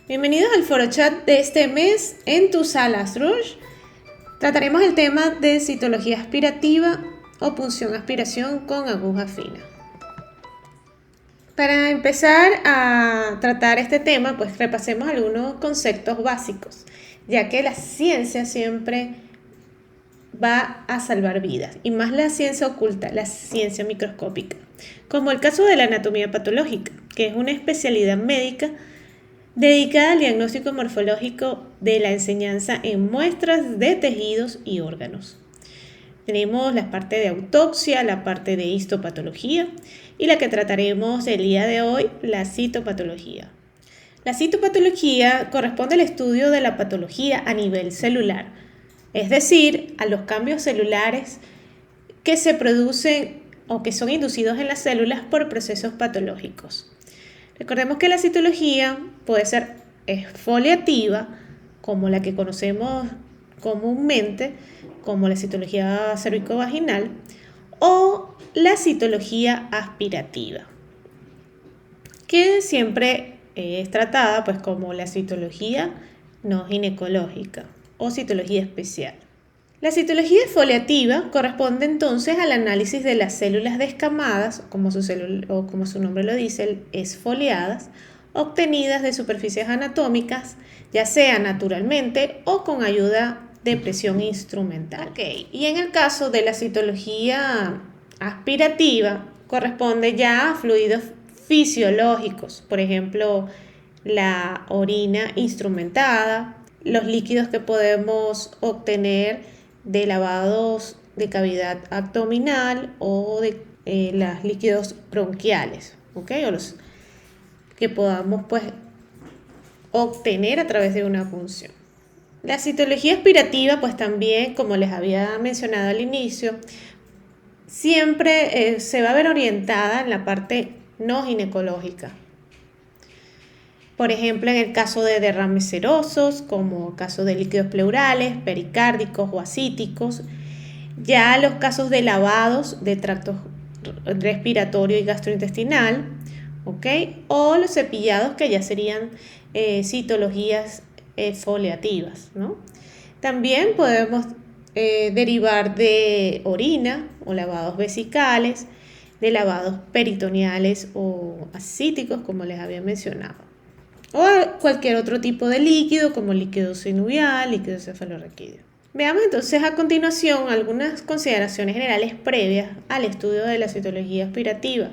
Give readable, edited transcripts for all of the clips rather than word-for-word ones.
Bienvenidos al foro chat de este mes en tu sala Rush. Trataremos el tema de citología aspirativa o punción aspiración con aguja fina. Para empezar a tratar este tema, pues repasemos algunos conceptos básicos, ya que la ciencia siempre va a salvar vidas, y más la ciencia oculta, la ciencia microscópica, como el caso de la anatomía patológica, que es una especialidad médica dedicada al diagnóstico morfológico de la enseñanza en muestras de tejidos y órganos. Tenemos la parte de autopsia, la parte de histopatología y la que trataremos el día de hoy, la citopatología. La citopatología corresponde al estudio de la patología a nivel celular, es decir, a los cambios celulares que se producen o que son inducidos en las células por procesos patológicos. Recordemos que la citología puede ser exfoliativa, como la que conocemos comúnmente, como la citología cervicovaginal, o la citología aspirativa, que siempre es tratada pues como la citología no ginecológica o citología especial. La citología exfoliativa corresponde entonces al análisis de las células descamadas, como su nombre lo dice, exfoliadas, obtenidas de superficies anatómicas, ya sea naturalmente o con ayuda de presión instrumental. Y en el caso de la citología aspirativa, corresponde ya a fluidos fisiológicos, por ejemplo, la orina instrumentada, los líquidos que podemos obtener de lavados de cavidad abdominal o de los líquidos bronquiales, ¿okay? O los que podamos pues obtener a través de una punción. La citología aspirativa, pues también, como les había mencionado al inicio, siempre se va a ver orientada en la parte no ginecológica. Por ejemplo, en el caso de derrames serosos, como el caso de líquidos pleurales, pericárdicos o ascíticos, ya los casos de lavados de tracto respiratorio y gastrointestinal, ¿okay? O los cepillados que ya serían citologías exfoliativas, ¿no? También podemos derivar de orina o lavados vesicales, de lavados peritoneales o ascíticos, como les había mencionado, o cualquier otro tipo de líquido como líquido sinovial, líquido cefalorraquídeo. Veamos entonces a continuación algunas consideraciones generales previas al estudio de la citología aspirativa.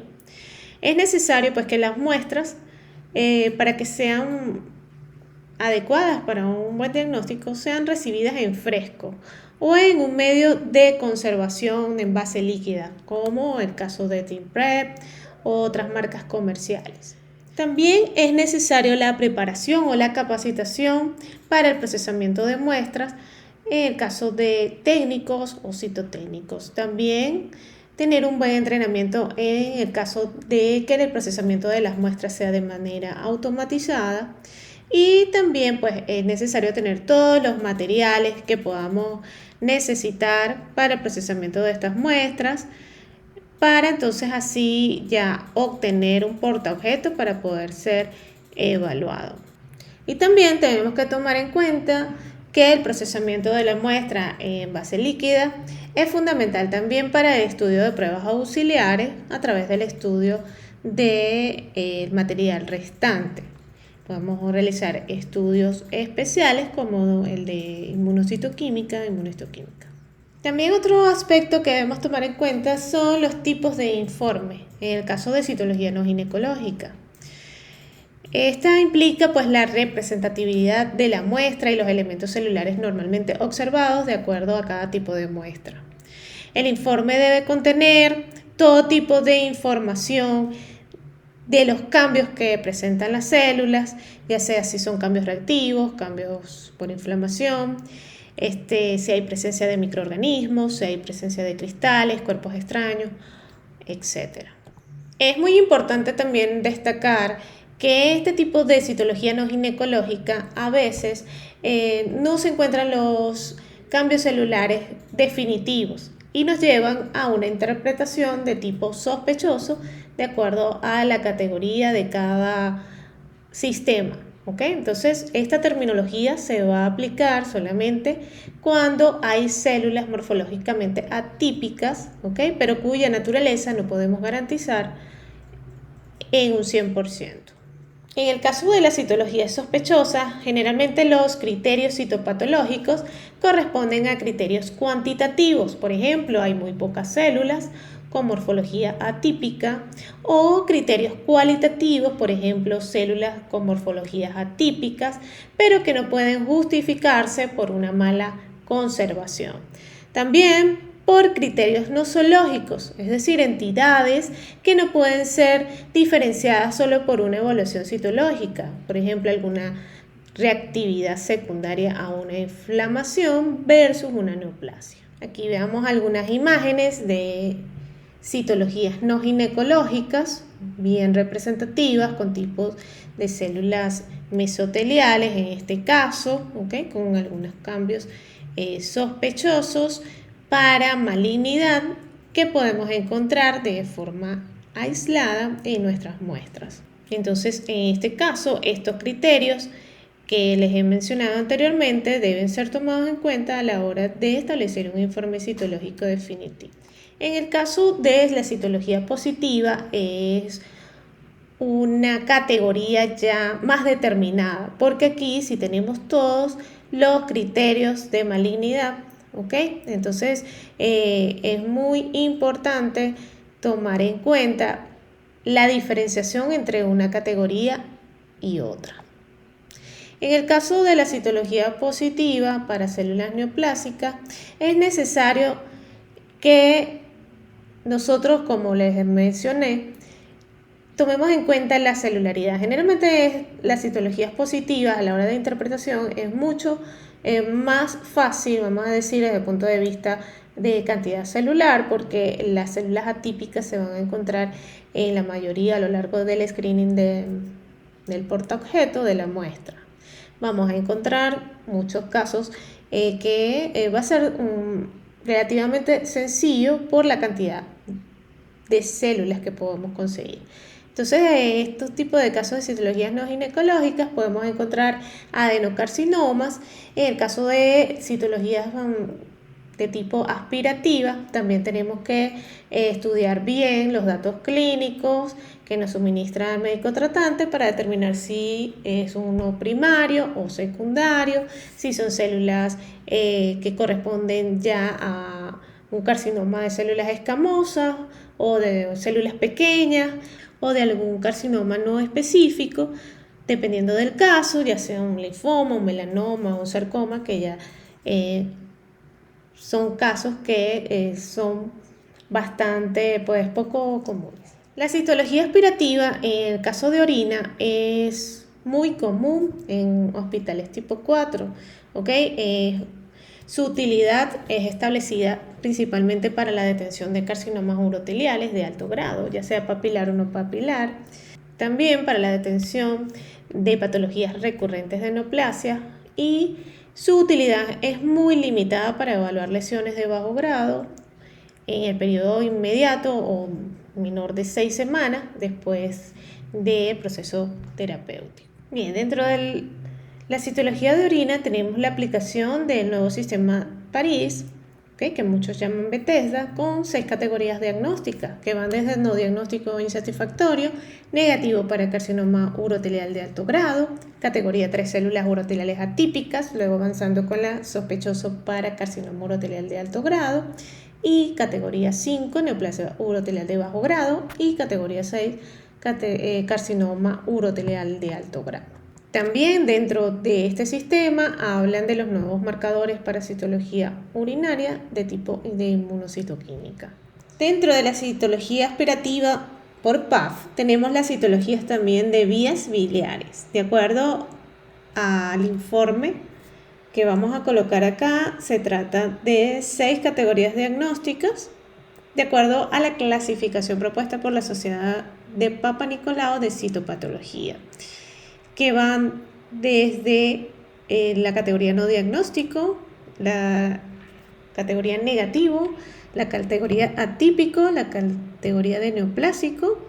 Es necesario pues que las muestras, para que sean adecuadas para un buen diagnóstico, sean recibidas en fresco o en un medio de conservación de envase líquida, como el caso de ThinPrep o otras marcas comerciales. También es necesario la preparación o la capacitación para el procesamiento de muestras en el caso de técnicos o citotécnicos. También tener un buen entrenamiento en el caso de que el procesamiento de las muestras sea de manera automatizada. Y también pues es necesario tener todos los materiales que podamos necesitar para el procesamiento de estas muestras, para entonces así ya obtener un portaobjeto para poder ser evaluado. Y también tenemos que tomar en cuenta que el procesamiento de la muestra en base líquida es fundamental también para el estudio de pruebas auxiliares a través del estudio del material restante. Podemos realizar estudios especiales como el de inmunocitoquímica, inmunohistoquímica. También otro aspecto que debemos tomar en cuenta son los tipos de informe, en el caso de citología no ginecológica. Esta implica pues la representatividad de la muestra y los elementos celulares normalmente observados de acuerdo a cada tipo de muestra. El informe debe contener todo tipo de información de los cambios que presentan las células, ya sea si son cambios reactivos, cambios por inflamación, si hay presencia de microorganismos, si hay presencia de cristales, cuerpos extraños, etc. Es muy importante también destacar que este tipo de citología no ginecológica a veces no se encuentran los cambios celulares definitivos y nos llevan a una interpretación de tipo sospechoso de acuerdo a la categoría de cada sistema. ¿Ok? Entonces, esta terminología se va a aplicar solamente cuando hay células morfológicamente atípicas, ¿ok? Pero cuya naturaleza no podemos garantizar en un 100%. En el caso de la citología sospechosa, generalmente los criterios citopatológicos corresponden a criterios cuantitativos. Por ejemplo, hay muy pocas células con morfología atípica, o criterios cualitativos, por ejemplo, células con morfologías atípicas, pero que no pueden justificarse por una mala conservación. También por criterios nosológicos, es decir, entidades que no pueden ser diferenciadas solo por una evaluación citológica, por ejemplo, alguna reactividad secundaria a una inflamación versus una neoplasia. Aquí veamos algunas imágenes de citologías no ginecológicas, bien representativas, con tipos de células mesoteliales, en este caso, ¿okay? Con algunos cambios sospechosos para malignidad que podemos encontrar de forma aislada en nuestras muestras. Entonces, en este caso, estos criterios que les he mencionado anteriormente deben ser tomados en cuenta a la hora de establecer un informe citológico definitivo. En el caso de la citología positiva, es una categoría ya más determinada, porque aquí sí tenemos todos los criterios de malignidad, ¿ok? Entonces, es muy importante tomar en cuenta la diferenciación entre una categoría y otra. En el caso de la citología positiva para células neoplásicas, es necesario que nosotros, como les mencioné, tomemos en cuenta la celularidad. Generalmente las citologías positivas a la hora de interpretación es mucho más fácil, vamos a decir, desde el punto de vista de cantidad celular, porque las células atípicas se van a encontrar en la mayoría a lo largo del screening del portaobjeto de la muestra. Vamos a encontrar muchos casos que va a ser relativamente sencillo por la cantidad de células que podemos conseguir. Entonces, en estos tipos de casos de citologías no ginecológicas podemos encontrar adenocarcinomas. En el caso de citologías de tipo aspirativa, también tenemos que estudiar bien los datos clínicos que nos suministra el médico tratante para determinar si es uno primario o secundario, si son células que corresponden ya a un carcinoma de células escamosas o de células pequeñas o de algún carcinoma no específico, dependiendo del caso, ya sea un linfoma, un melanoma o un sarcoma, que ya son casos que son bastante, pues, poco comunes. La citología aspirativa, en el caso de orina, es muy común en hospitales tipo 4, ¿ok? Su utilidad es establecida principalmente para la detención de carcinomas uroteliales de alto grado, ya sea papilar o no papilar. También para la detención de patologías recurrentes de neoplasia, y su utilidad es muy limitada para evaluar lesiones de bajo grado en el periodo inmediato o menor de 6 semanas después del proceso terapéutico. Bien, dentro de la citología de orina tenemos la aplicación del nuevo sistema PARIS, ¿okay? Que muchos llaman Bethesda, con 6 categorías diagnósticas que van desde no diagnóstico insatisfactorio, negativo para carcinoma urotelial de alto grado, categoría 3 células uroteliales atípicas, luego avanzando con la sospechoso para carcinoma urotelial de alto grado, y categoría 5 neoplasia urotelial de bajo grado, y categoría 6 carcinoma urotelial de alto grado. También dentro de este sistema hablan de los nuevos marcadores para citología urinaria de tipo de inmunocitoquímica. Dentro de la citología aspirativa por PAF tenemos las citologías también de vías biliares. De acuerdo al informe que vamos a colocar acá, se trata de 6 categorías diagnósticas de acuerdo a la clasificación propuesta por la Sociedad de Papa Nicolau de Citopatología, que van desde la categoría no diagnóstico, la categoría negativo, la categoría atípico, la categoría de neoplásico,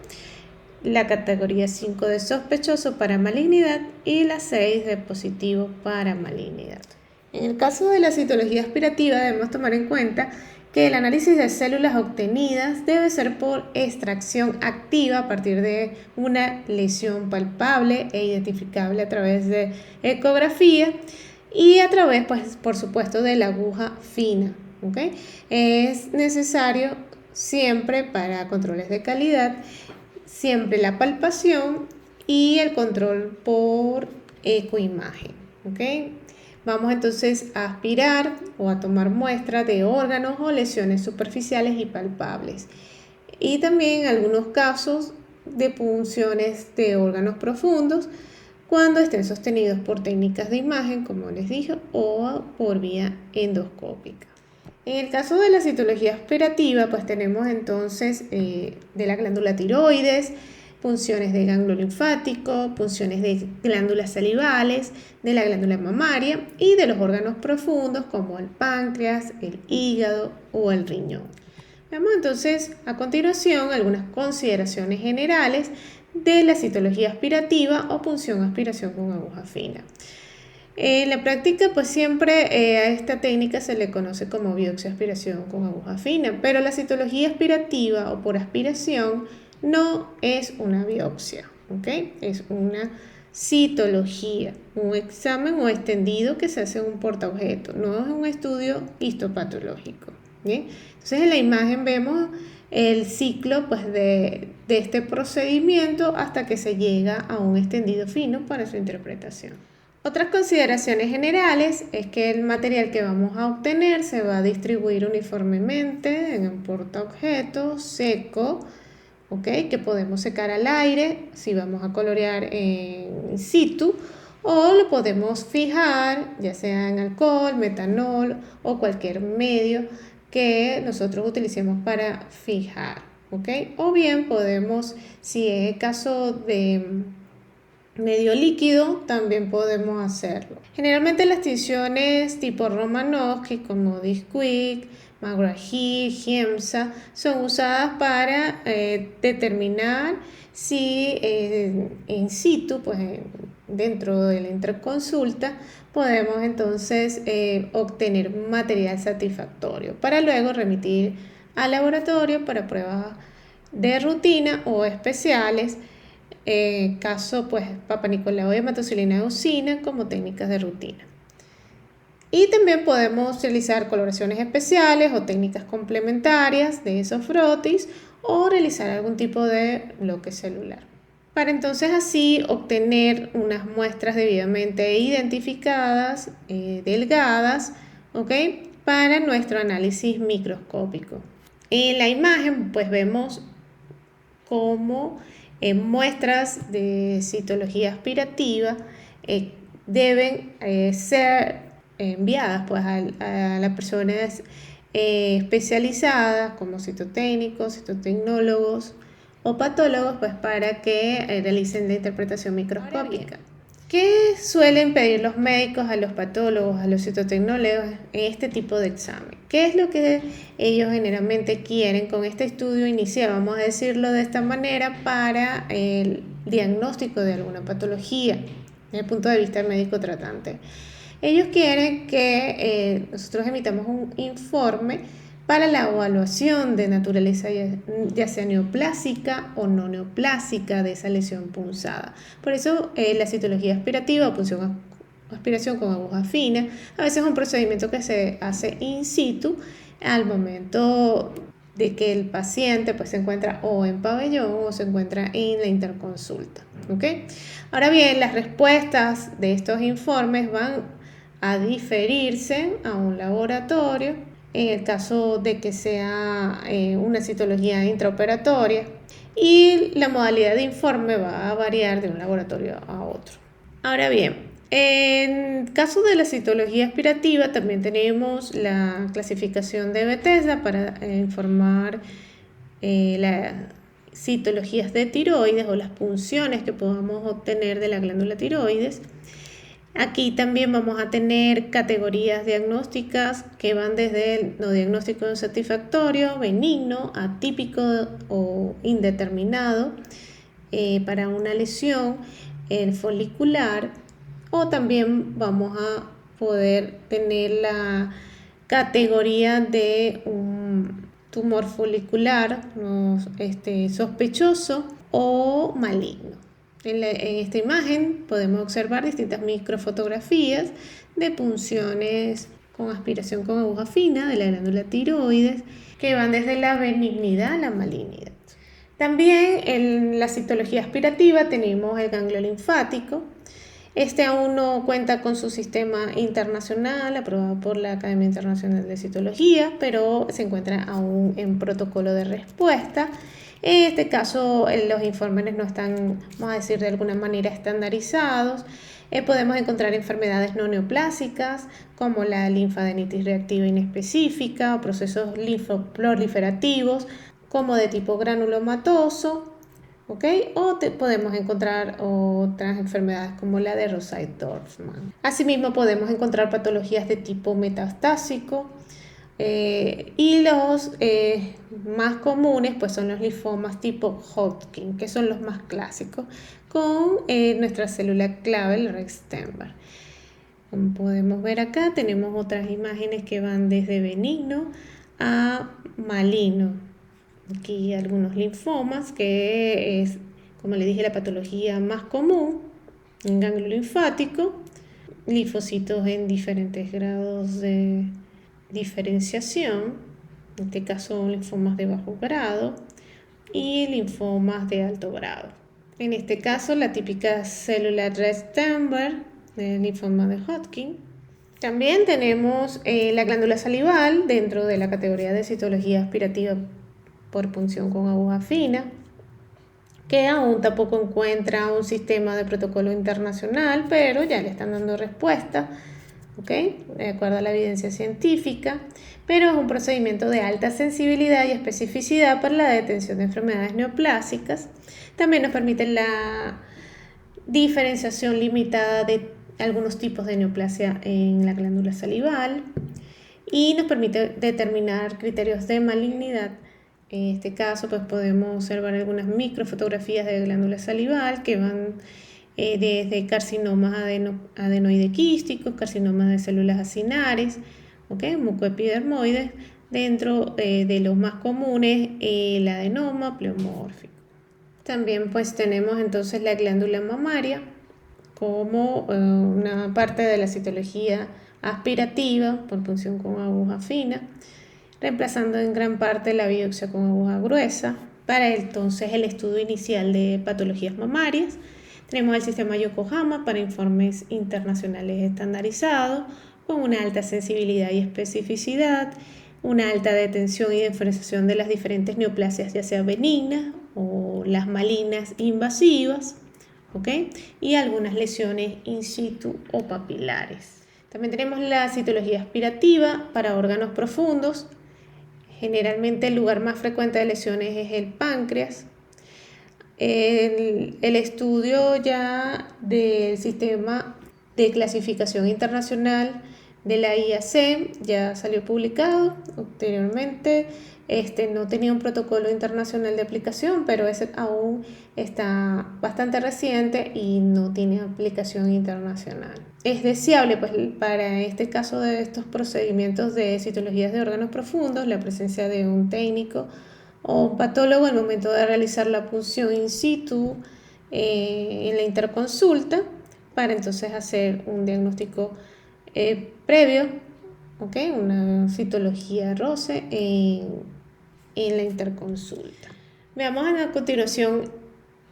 la categoría 5 de sospechoso para malignidad y la 6 de positivo para malignidad. En el caso de la citología aspirativa debemos tomar en cuenta que el análisis de células obtenidas debe ser por extracción activa a partir de una lesión palpable e identificable a través de ecografía y a través, pues, por supuesto, de la aguja fina. ¿Okay? Es necesario siempre para controles de calidad, siempre la palpación y el control por ecoimagen. ¿Okay? Vamos entonces a aspirar o a tomar muestras de órganos o lesiones superficiales y palpables. Y también en algunos casos de punciones de órganos profundos cuando estén sostenidos por técnicas de imagen, como les dije, o por vía endoscópica. En el caso de la citología aspirativa, pues tenemos entonces de la glándula tiroides, punciones de ganglio linfático, punciones de glándulas salivales, de la glándula mamaria y de los órganos profundos como el páncreas, el hígado o el riñón. Veamos entonces a continuación algunas consideraciones generales de la citología aspirativa o punción aspiración con aguja fina. En la práctica, pues siempre a esta técnica se le conoce como biopsia aspiración con aguja fina, pero la citología aspirativa o por aspiración no es una biopsia, ¿ok? Es una citología, un examen o extendido que se hace en un portaobjeto, no es un estudio histopatológico, ¿bien? Entonces en la imagen vemos el ciclo, pues, de este procedimiento hasta que se llega a un extendido fino para su interpretación. Otras consideraciones generales es que el material que vamos a obtener se va a distribuir uniformemente en un portaobjeto seco, ¿okay? Que podemos secar al aire si vamos a colorear in situ, o lo podemos fijar ya sea en alcohol, metanol o cualquier medio que nosotros utilicemos para fijar, ¿okay? O bien podemos, si es el caso de medio líquido, también podemos hacerlo. Generalmente las tinciones tipo Romanowski como Disquick, McGraw-Hill, Giemsa son usadas para determinar si in situ, pues dentro de la interconsulta, podemos entonces obtener material satisfactorio para luego remitir al laboratorio para pruebas de rutina o especiales. Caso pues Papa Nicolau y hematocilina eosina como técnicas de rutina. Y también podemos utilizar coloraciones especiales o técnicas complementarias de esos frotis o realizar algún tipo de bloque celular. Para entonces así obtener unas muestras debidamente identificadas, delgadas, ¿okay? Para nuestro análisis microscópico. En la imagen pues vemos cómo muestras de citología aspirativa deben ser enviadas pues, a las personas especializadas como citotécnicos, citotecnólogos o patólogos pues, para que realicen la interpretación microscópica. ¿Qué suelen pedir los médicos a los patólogos, a los citotecnólogos en este tipo de examen? ¿Qué es lo que ellos generalmente quieren con este estudio inicial, vamos a decirlo de esta manera, para el diagnóstico de alguna patología desde el punto de vista del médico tratante? Ellos quieren que nosotros emitamos un informe para la evaluación de naturaleza ya sea neoplásica o no neoplásica de esa lesión punzada. Por eso la citología aspirativa o punción aspiración con aguja fina a veces es un procedimiento que se hace in situ al momento de que el paciente pues, se encuentra o en pabellón o se encuentra en la interconsulta. ¿Okay? Ahora bien, las respuestas de estos informes van a diferirse a un laboratorio en el caso de que sea una citología intraoperatoria y la modalidad de informe va a variar de un laboratorio a otro. Ahora bien, en caso de la citología aspirativa también tenemos la clasificación de Bethesda para informar las citologías de tiroides o las punciones que podamos obtener de la glándula tiroides. Aquí también vamos a tener categorías diagnósticas que van desde el no diagnóstico satisfactorio, benigno, atípico o indeterminado. para una lesión folicular, o también vamos a poder tener la categoría de un tumor folicular sospechoso o maligno. En esta imagen podemos observar distintas microfotografías de punciones con aspiración con aguja fina de la glándula tiroides, que van desde la benignidad a la malignidad. También en la citología aspirativa tenemos el ganglio linfático. Este aún no cuenta con su sistema internacional aprobado por la Academia Internacional de Citología, pero se encuentra aún en protocolo de respuesta. En este caso, los informes no están, vamos a decir, de alguna manera estandarizados. Podemos encontrar enfermedades no neoplásicas como la linfadenitis reactiva inespecífica o procesos linfoproliferativos como de tipo granulomatoso. ¿Okay? O podemos encontrar otras enfermedades como la de Rosai-Dorfman. Asimismo, podemos encontrar patologías de tipo metastásico y los más comunes pues, son los linfomas tipo Hodgkin, que son los más clásicos, con nuestra célula clave, el Rextember. Como podemos ver acá, tenemos otras imágenes que van desde benigno a maligno. Aquí algunos linfomas, que es, como le dije, la patología más común, en ganglio linfático, linfocitos en diferentes grados de diferenciación, en este caso linfomas de bajo grado y linfomas de alto grado. En este caso la típica célula Rextember, el linfoma de Hodgkin. También tenemos la glándula salival dentro de la categoría de citología aspirativa por punción con aguja fina, que aún tampoco encuentra un sistema de protocolo internacional, pero ya le están dando respuesta, ¿okay? De acuerdo a la evidencia científica, pero es un procedimiento de alta sensibilidad y especificidad para la detención de enfermedades neoplásicas. También nos permite la diferenciación limitada de algunos tipos de neoplasia en la glándula salival y nos permite determinar criterios de malignidad. En este caso pues podemos observar algunas microfotografías de glándula salival que van desde carcinomas adenoidequísticos, carcinomas de células acinares, ¿okay? Mucoepidermoides, dentro de los más comunes el adenoma pleomórfico. También pues tenemos entonces la glándula mamaria como una parte de la citología aspirativa por punción con aguja fina, reemplazando en gran parte la biopsia con aguja gruesa. Para entonces el estudio inicial de patologías mamarias, tenemos el sistema Yokohama para informes internacionales estandarizados, con una alta sensibilidad y especificidad, una alta detención y diferenciación de las diferentes neoplasias, ya sea benignas o las malignas invasivas, ¿okay? Y algunas lesiones in situ o papilares. También tenemos la citología aspirativa para órganos profundos. Generalmente el lugar más frecuente de lesiones es el páncreas. El estudio ya del sistema de clasificación internacional de la IAC ya salió publicado anteriormente. No tenía un protocolo internacional de aplicación, pero ese aún está bastante reciente y no tiene aplicación internacional. Es deseable, pues, para este caso de estos procedimientos de citologías de órganos profundos, la presencia de un técnico o un patólogo al momento de realizar la punción in situ en la interconsulta, para entonces hacer un diagnóstico previo, ¿okay? Una citología ROCE en la interconsulta. Veamos a continuación,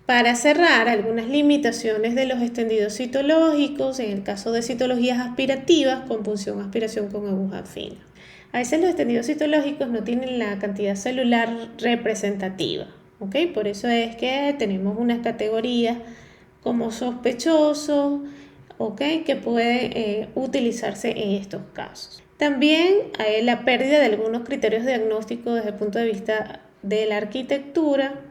para cerrar, algunas limitaciones de los extendidos citológicos en el caso de citologías aspirativas con punción aspiración con aguja fina. A veces los extendidos citológicos no tienen la cantidad celular representativa, ¿okay? Por eso es que tenemos unas categorías como sospechosos, ¿okay? Que puede utilizarse en estos casos. También hay la pérdida de algunos criterios diagnósticos desde el punto de vista de la arquitectura.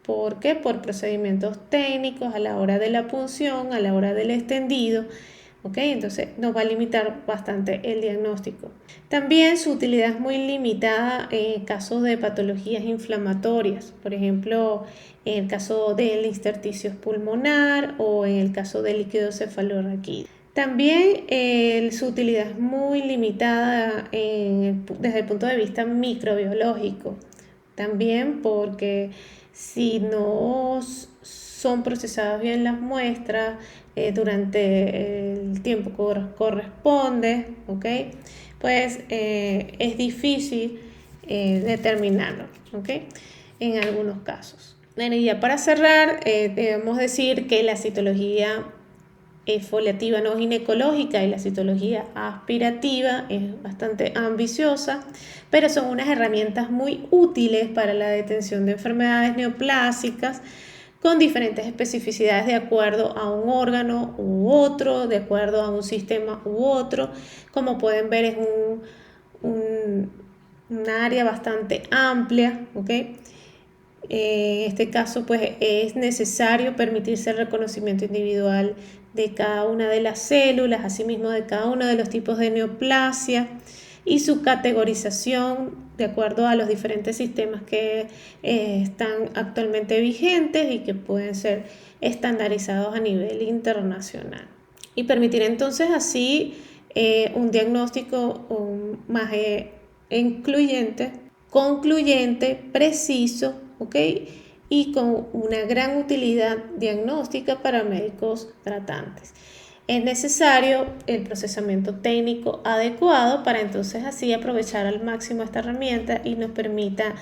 ¿Por qué? Por procedimientos técnicos a la hora de la punción, a la hora del extendido, ¿ok? Entonces nos va a limitar bastante el diagnóstico. También su utilidad es muy limitada en casos de patologías inflamatorias, por ejemplo, en el caso del intersticio pulmonar o en el caso del líquido cefalorraquídeo. También su utilidad es muy limitada desde el punto de vista microbiológico. También porque si no son procesadas bien las muestras durante el tiempo que corresponde, ¿ok? Pues es difícil determinarlo, ¿ok? En algunos casos. Bueno, y ya para cerrar, debemos decir que la citología foliativa no ginecológica y la citología aspirativa es bastante ambiciosa, pero son unas herramientas muy útiles para la detención de enfermedades neoplásicas con diferentes especificidades de acuerdo a un órgano u otro, de acuerdo a un sistema u otro. Como pueden ver, es un área bastante amplia, ¿ok? En este caso, pues es necesario permitirse el reconocimiento individual de cada una de las células, asimismo de cada uno de los tipos de neoplasia y su categorización de acuerdo a los diferentes sistemas que están actualmente vigentes y que pueden ser estandarizados a nivel internacional. Y permitir entonces así un diagnóstico más incluyente, concluyente, preciso, ¿ok? Y con una gran utilidad diagnóstica para médicos tratantes. Es necesario el procesamiento técnico adecuado para entonces así aprovechar al máximo esta herramienta y nos permita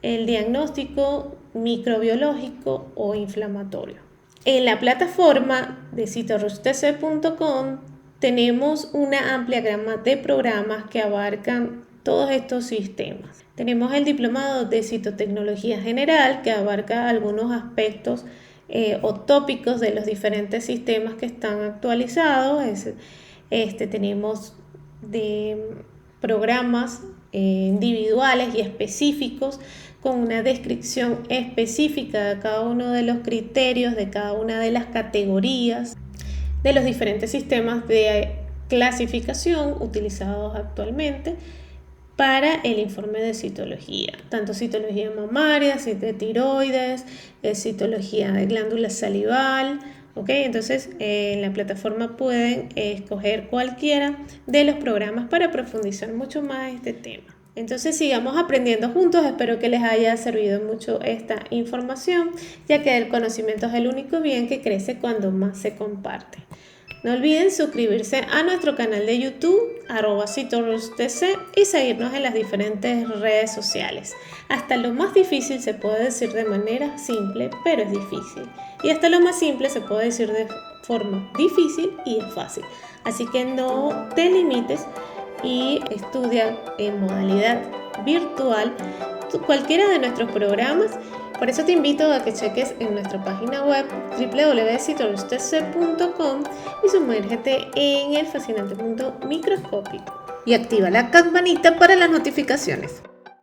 el diagnóstico microbiológico o inflamatorio. En la plataforma de citorustc.com tenemos una amplia gama de programas que abarcan todos estos sistemas. Tenemos el diplomado de citotecnología general que abarca algunos aspectos o tópicos de los diferentes sistemas que están actualizados. Tenemos de programas individuales y específicos con una descripción específica de cada uno de los criterios, de cada una de las categorías, de los diferentes sistemas de clasificación utilizados actualmente para el informe de citología, tanto citología mamaria, de tiroides, citología de glándula salival, ¿ok? Entonces en la plataforma pueden escoger cualquiera de los programas para profundizar mucho más en este tema. Entonces sigamos aprendiendo juntos, espero que les haya servido mucho esta información, ya que el conocimiento es el único bien que crece cuando más se comparte. No olviden suscribirse a nuestro canal de YouTube, @citorustc, y seguirnos en las diferentes redes sociales. Hasta lo más difícil se puede decir de manera simple, pero es difícil. Y hasta lo más simple se puede decir de forma difícil y es fácil. Así que no te limites y estudia en modalidad virtual cualquiera de nuestros programas. Por eso te invito a que cheques en nuestra página web www.citorustc.com y sumérgete en el fascinante mundo microscópico. Y activa la campanita para las notificaciones.